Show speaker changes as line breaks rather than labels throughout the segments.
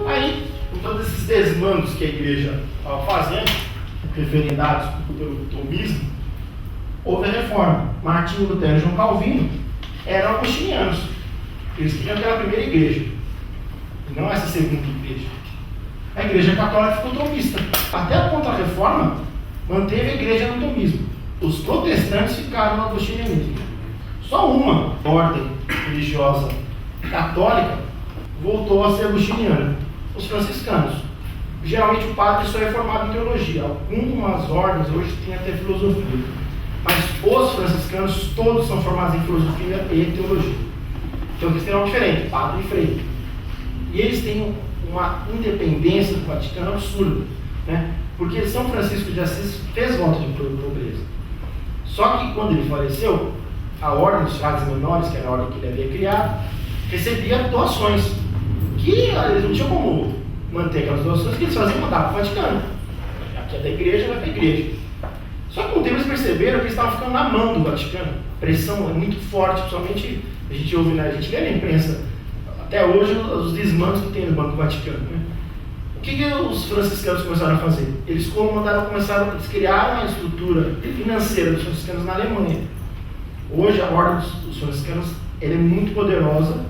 Aí, com todos esses desmandos que a igreja estava fazendo, referendados pelo tomismo, houve a reforma. Martinho Lutero e João Calvino eram agostinianos. Eles queriam aquela primeira igreja, e não essa segunda igreja. A igreja católica ficou tomista. Até a Contra-Reforma manteve a igreja no tomismo. Os protestantes ficaram no agostinianismo. Só uma ordem religiosa católica voltou a ser agostiniana: os franciscanos. Geralmente o padre só é formado em teologia. Algumas ordens hoje têm até filosofia. Mas os franciscanos todos são formados em filosofia e teologia. Então eles têm algo diferente, padre e frei. E eles têm uma independência do Vaticano absurda, né? Porque São Francisco de Assis fez voto de pobreza. Só que quando ele faleceu, a ordem dos frades menores, que era a ordem que ele havia criado, recebia doações, que eles não tinham como manter aquelas doações, que eles faziam mandar para o Vaticano. Aqui é da igreja, vai para a igreja. Só que com o tempo eles perceberam que eles estavam ficando na mão do Vaticano. A pressão é muito forte, principalmente a gente ouve, né, a gente lê na imprensa até hoje os desmandos que tem no Banco Vaticano, né? O que os franciscanos começaram a fazer? Eles eles criaram a estrutura financeira dos franciscanos na Alemanha. Hoje a ordem dos franciscanos ela é muito poderosa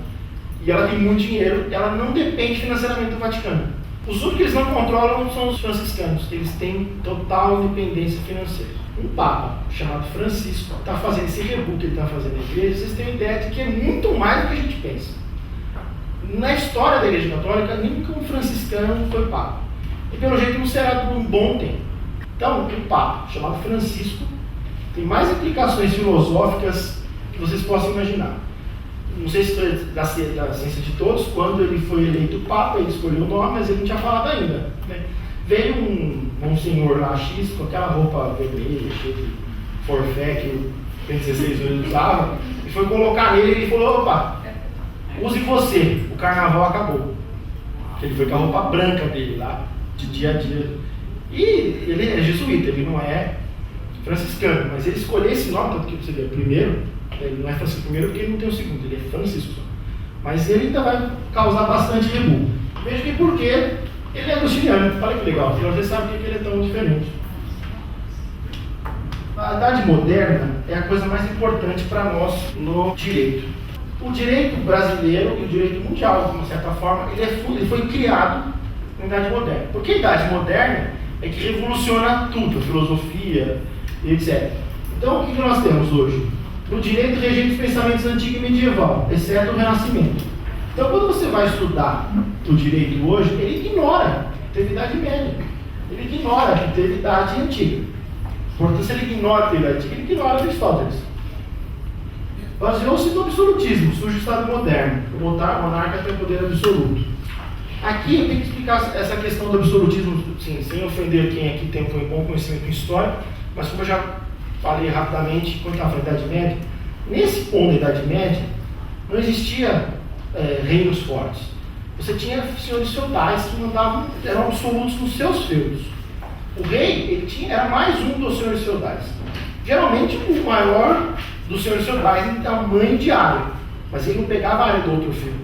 e ela tem muito dinheiro, ela não depende financeiramente do Vaticano. Os únicos que eles não controlam são os franciscanos, eles têm total independência financeira. Um papa chamado Francisco está fazendo esse reboot que ele está fazendo na igreja. Vocês têm ideia de que é muito mais do que a gente pensa. Na história da Igreja Católica, nunca um franciscano foi papa. E pelo jeito não será por um bom tempo. Então, um papa chamado Francisco tem mais implicações filosóficas que vocês possam imaginar. Não sei se foi da ciência de todos, quando ele foi eleito papa, ele escolheu o nome, mas ele não tinha falado ainda, né? Veio um senhor lá, X, com aquela roupa vermelha, cheia de forfé que o Ben 16 ele usava, e foi colocar nele e ele falou: opa, use você, o carnaval acabou. Ele foi com a roupa branca dele lá, de dia a dia. E ele é jesuíta, ele não é franciscano, mas ele escolheu esse nome, tanto que você vê, primeiro, ele não é Francisco primeiro porque ele não tem o segundo, ele é Francisco só. Mas ele ainda vai causar bastante rebu. Veja que por quê? Ele é agostiniano. Olha que legal, afinal você sabe por que ele é tão diferente. A Idade Moderna é a coisa mais importante para nós no direito. O direito brasileiro e o direito mundial, de uma certa forma, ele foi criado na Idade Moderna. Porque a Idade Moderna é que revoluciona tudo, a filosofia, etc. Então, o que nós temos hoje? No direito rejeita os pensamentos antigo e medieval, exceto o Renascimento. Então, quando você vai estudar o direito hoje, ele ignora que teve Idade Média. Ele ignora que teve Idade Antiga. Portanto, se ele ignora a Idade Antiga, ele ignora Aristóteles. Baseou-se no absolutismo, surge o Estado moderno. O monarca tem poder absoluto. Aqui eu tenho que explicar essa questão do absolutismo, sim, sem ofender quem aqui tem um bom conhecimento histórico, mas como eu já falei rapidamente, quando estava na Idade Média, nesse ponto da Idade Média, não existia reinos fortes. Você tinha senhores feudais que mandavam, eram absolutos nos seus feudos. O rei, era mais um dos senhores feudais. Geralmente o maior dos senhores feudais em tamanho de área, mas ele não pegava a área do outro feudo.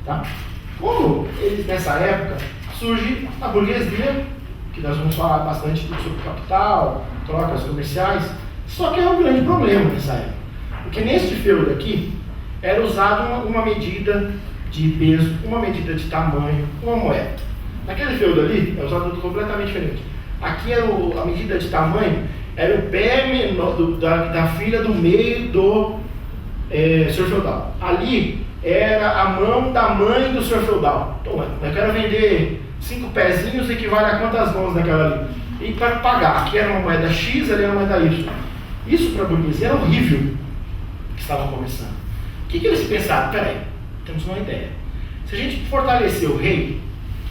Tá? Como nessa época surge a burguesia, que nós vamos falar bastante sobre capital, trocas comerciais, só que é um grande problema nessa época. Porque neste feudo aqui, era usado uma medida de peso, uma medida de tamanho, uma moeda. Naquele feudo ali, é usado completamente diferente. Aqui era a medida de tamanho, era o pé menor da filha do meio do senhor feudal. Ali era a mão da mãe do senhor feudal. Então, eu quero vender 5 pezinhos, equivale a quantas mãos daquela ali? E para pagar, aqui era uma moeda X, ali era uma moeda Y. Isso para a burguesia era horrível que estavam começando. O que eles pensaram? Peraí, temos uma ideia. Se a gente fortalecer o rei,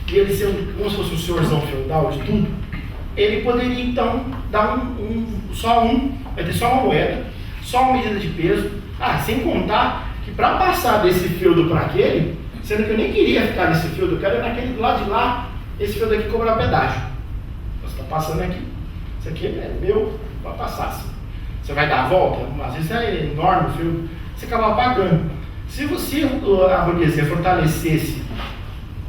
e ele ser como se fosse um senhorzão feudal de tudo, ele poderia então dar vai ter só uma moeda, só uma medida de peso. Sem contar que para passar desse feudo para aquele, sendo que eu nem queria ficar nesse feudo, eu quero ir naquele do lado de lá, esse feudo aqui cobrar pedágio. Você está passando aqui, isso aqui é meu para passar. Assim. Você vai dar a volta, às vezes é enorme o feudo, você acaba pagando. Se a burguesia fortalecesse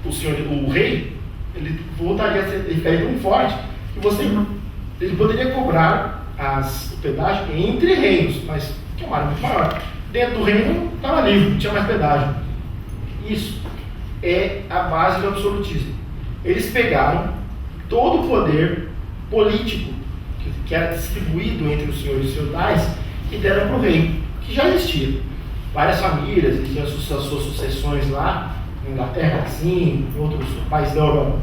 o rei, ele voltaria a ser, ele ficaria tão forte que ele poderia cobrar o pedágio entre reinos, mas que é uma área muito maior. Dentro do reino estava livre, não tinha mais pedágio. Isso é a base do absolutismo. Eles pegaram todo o poder político que era distribuído entre os senhores feudais e deram para o rei, que já existia. Várias famílias, eles tinham as suas sucessões lá, na Inglaterra, assim, em outros países da Europa.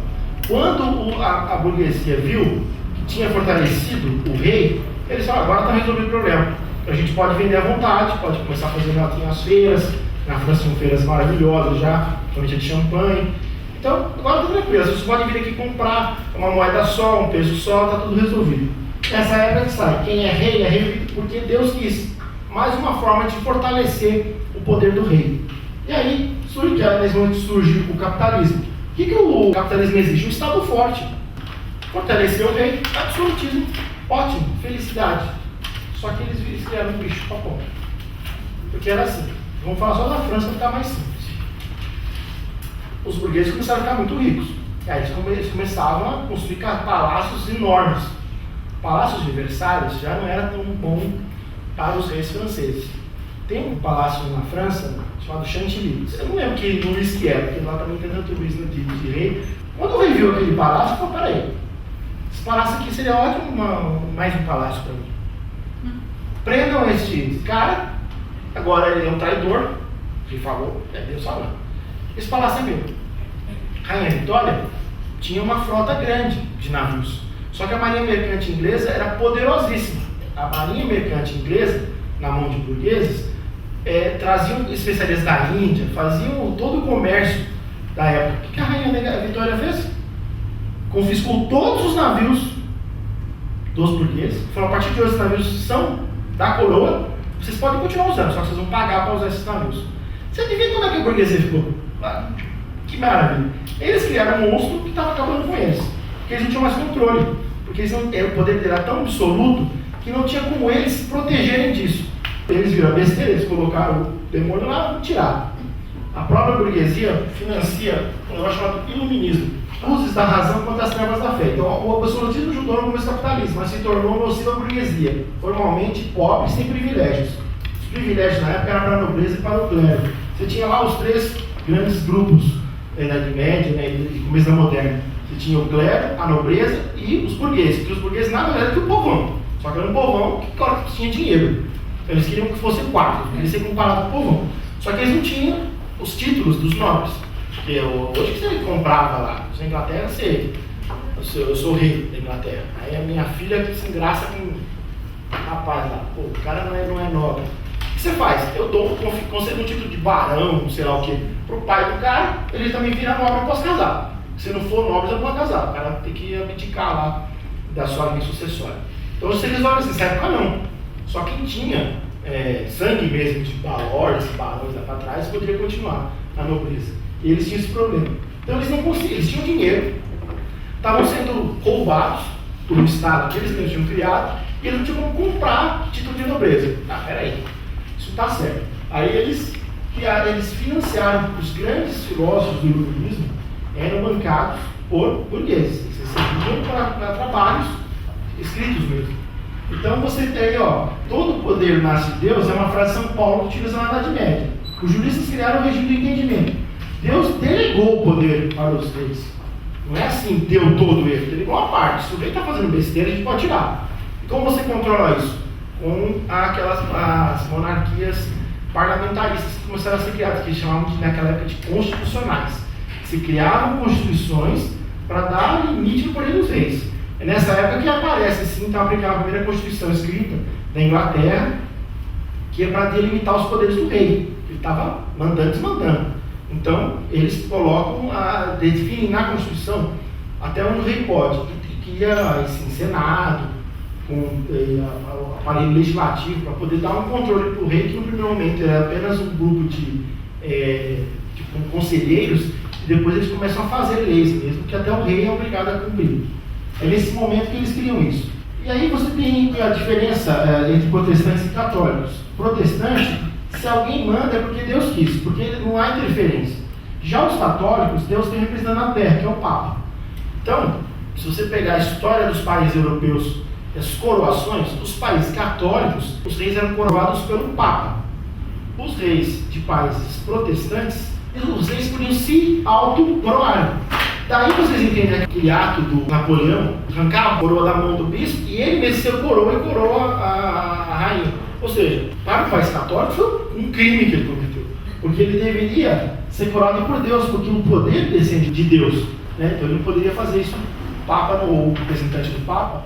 Quando a burguesia viu que tinha fortalecido o rei, eles falaram, agora está resolvido o problema. A gente pode vender à vontade, pode começar a fazer nas feiras. Na França são feiras maravilhosas já, principalmente de champanhe. Então, agora está tranquilo, vocês podem vir aqui comprar uma moeda só, um peso só, está tudo resolvido. Nessa época que sai, quem é rei porque Deus quis. Mais uma forma de fortalecer o poder do rei. E aí, surge o capitalismo. O que o capitalismo exige? Um Estado forte. Fortalecer o rei, absolutismo, ótimo, felicidade. Só que eles criaram um bicho para ponta. Porque era assim. Vamos falar só da França para ficar mais simples. Os burgueses começaram a ficar muito ricos. E aí eles começavam a construir palácios enormes. Palácios de Versalhes já não era tão bom para os reis franceses. Tem um palácio na França chamado Chantilly. Eu não lembro que Luís que era, porque lá também tem tanto Luís de rei. Quando o rei viu aquele palácio, ele falou, peraí, esse palácio aqui seria ótimo, mais um palácio para mim. Prendam este cara, agora ele é um traidor, ele falou, é Deus falando. Esse palácio é meu. Rainha Vitória tinha uma frota grande de navios. Só que a marinha mercante inglesa era poderosíssima. A marinha mercante inglesa, na mão de burgueses, traziam especiarias da Índia, faziam todo o comércio da época. O que a rainha Vitória fez? Confiscou todos os navios dos burgueses. Falou, a partir de hoje os navios são da coroa, vocês podem continuar usando, só que vocês vão pagar para usar esses navios. Você adivinha como é que a burguesia ficou? Que maravilha. Eles criaram um monstro que estava acabando com eles. Porque eles não tinham mais controle. Porque o poder dele era tão absoluto que não tinha como eles se protegerem disso. Eles viram a besteira, eles colocaram o demônio lá e tiraram. A própria burguesia financia um negócio chamado iluminismo. Luzes da razão contra as trevas da fé. Então o absolutismo ajudou no começo do capitalismo, mas se tornou nocivo à burguesia. Formalmente pobre, sem privilégios. Os privilégios na época eram para a nobreza e para o clero. Você tinha lá os três grandes grupos da Idade Média, e começo da Moderna. Você tinha o clero, a nobreza e os burgueses. Porque os burgueses nada mais era que o povão. Só que era um povão que tinha dinheiro. Então eles queriam que fosse quatro, eles ser comparado com o povão. Só que eles não tinham os títulos dos nobres. Porque hoje que você comprava lá, na Inglaterra, eu sou rei da Inglaterra. Aí a minha filha que se engraça com um rapaz lá. Pô, o cara não é nobre. O que você faz? Eu concedo um título de barão, sei lá o que, pro pai do cara, ele também vira nobre, eu posso casar. Se não for nobre, eu não posso casar. O cara tem que abdicar lá da sua linha sucessória. Então você resolve assim, nessa época não. Só quem tinha sangue mesmo de lords, barões lá para trás, poderia continuar na nobreza. E eles tinham esse problema. Então eles não conseguiam, eles tinham dinheiro, estavam sendo roubados por um Estado que eles mesmos tinham criado, e eles não tinham como comprar título de nobreza. Ah, peraí, isso está certo. Aí eles financiaram os grandes filósofos do iluminismo, eram bancados por burgueses. Eles recebiam para trabalhos escritos mesmo. Então você tem aí, todo o poder nasce de Deus, é uma frase de São Paulo que utiliza na Idade Média. Os juristas criaram o regime do entendimento. Deus delegou o poder para os reis. Não é assim, deu todo ele, delegou uma parte. Se o rei está fazendo besteira, a gente pode tirar. E como você controla isso? Com as monarquias parlamentaristas que começaram a ser criadas, que eles chamavam naquela época de constitucionais. Se criavam constituições para dar limite no poder dos reis. É nessa época que aparece, sim, então, a primeira Constituição escrita da Inglaterra, que é para delimitar os poderes do rei. Ele estava mandando e desmandando. Então, eles colocam, definem na Constituição até onde o rei pode. E cria, assim, Senado, com aparelho legislativo, para poder dar um controle para o rei, que no primeiro momento era apenas um grupo de conselheiros, e depois eles começam a fazer leis mesmo, que até o rei é obrigado a cumprir. É nesse momento que eles criam isso. E aí você tem a diferença entre protestantes e católicos. Protestante, se alguém manda é porque Deus quis, porque não há interferência. Já os católicos, Deus tem representado na terra, que é o Papa. Então, se você pegar a história dos países europeus, as coroações, os países católicos, os reis eram coroados pelo Papa. Os reis de países protestantes, os reis podiam se autocoroar. Daí vocês entendem aquele ato do Napoleão, arrancar a coroa da mão do bispo, e ele mesmo se coroa e coroa a rainha. Ou seja, para o país católico foi um crime que ele cometeu, porque ele deveria ser coroado por Deus, porque o poder descende de Deus, né? Então ele não poderia fazer isso. O Papa, ou o representante do Papa,